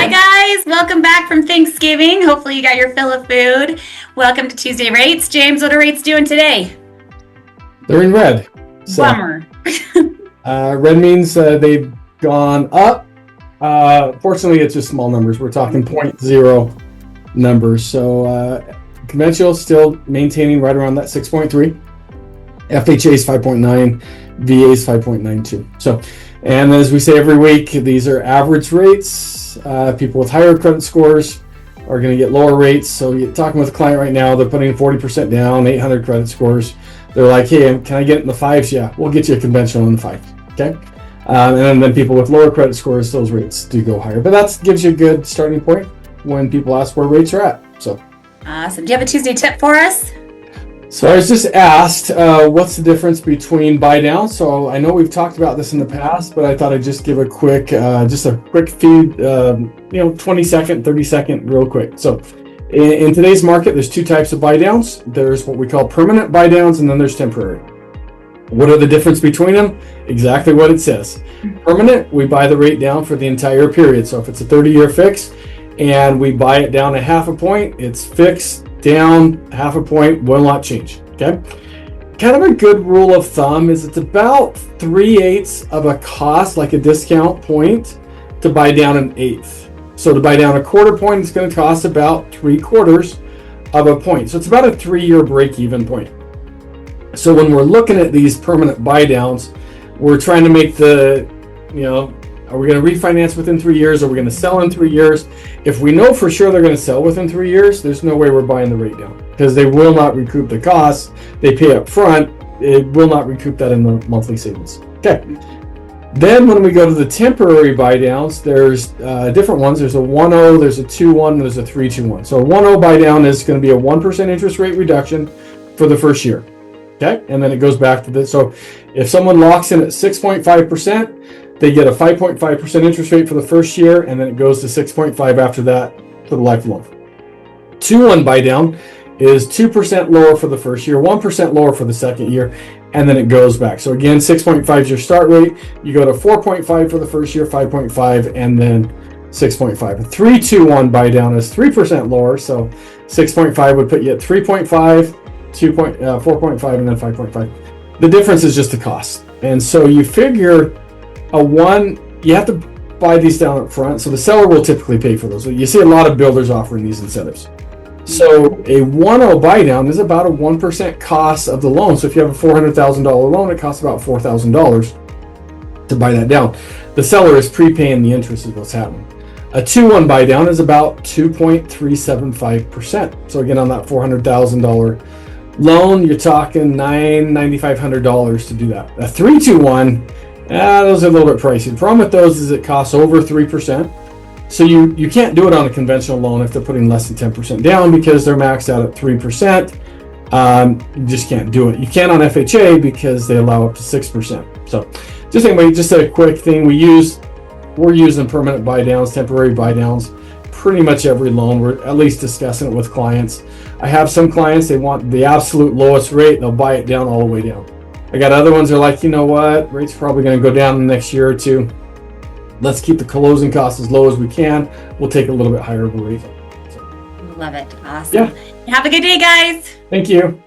Hi guys, welcome back from Thanksgiving. Hopefully you got your fill of food. Welcome to Tuesday Rates. James, what are rates doing today? They're in red. So, Bummer. red means they've gone up. Fortunately, it's just small numbers. We're talking 0.0 numbers. So conventional still maintaining right around that 6.3. FHA is 5.9. VA is 5.92. So, and as we say every week, these are average rates. People with higher credit scores are going to get lower rates. So you're talking with a client right now, they're putting 40% down, 800 credit scores. They're like, hey, can I get in the fives? Yeah, we'll get you a conventional in the five. Okay. And then people with lower credit scores, those rates do go higher. But that gives you a good starting point when people ask where rates are at. So awesome. Do you have a Tuesday tip for us? So I was just asked, what's the difference between buy down? So I know we've talked about this in the past, but I thought I'd just give a quick, feed, 20 second, 30 second, real quick. So in today's market, there's two types of buy downs. There's what we call permanent buy downs, and then there's temporary. What are the difference between them? Exactly what it says. Permanent, we buy the rate down for the entire period. So if it's a 30-year fix and we buy it down a half a point, it's fixed down half a point, will not change. Okay. Kind of a good rule of thumb is it's about 3/8 of a cost, like a discount point, to buy down an eighth. So to buy down a quarter point, it's going to cost about 3/4 of a point. So it's about a 3-year break-even point. So when we're looking at these permanent buy downs, we're trying to make are we going to refinance within 3 years? Are we going to sell in 3 years? If we know for sure they're going to sell within 3 years, there's no way we're buying the rate down because they will not recoup the costs they pay up front. It will not recoup that in the monthly savings. Okay. Then when we go to the temporary buy downs, there's different ones. There's a 1.0, there's a 2.1, there's a 3.2.1. So a 1.0 buy down is going to be a 1% interest rate reduction for the first year. Okay. And then it goes back to this. So if someone locks in at 6.5%, they get a 5.5% interest rate for the first year, and then it goes to 6.5 after that for the life of the loan. 2.1 buy down is 2% lower for the first year, 1% lower for the second year, and then it goes back. So again, 6.5 is your start rate. You go to 4.5 for the first year, 5.5, and then 6.5. A 3.2.1 buy down is 3% lower, so 6.5 would put you at 3.5, 4.5, and then 5.5. The difference is just the cost. And so you figure you have to buy these down up front, so the seller will typically pay for those. You see a lot of builders offering these incentives. So a 1.0 buy down is about a 1% cost of the loan. So if you have a $400,000 loan, it costs about $4,000 to buy that down. The seller is prepaying the interest is what's happening. A 2.1 buy down is about 2.375%. So again, on that $400,000 loan, you're talking $9,500 to do that. A 3.2.1, those are a little bit pricey. The problem with those is it costs over 3%. So you can't do it on a conventional loan if they're putting less than 10% down because they're maxed out at 3%. You just can't do it. You can on FHA because they allow up to 6%. So just a quick thing. We're using permanent buy downs, temporary buy downs, pretty much every loan. We're at least discussing it with clients. I have some clients, they want the absolute lowest rate. They'll buy it down all the way down. I got other ones that are like, you know what, rates probably going to go down in the next year or two. Let's keep the closing costs as low as we can. We'll take a little bit higher of a rate. Love it. Awesome. Yeah. Have a good day, guys. Thank you.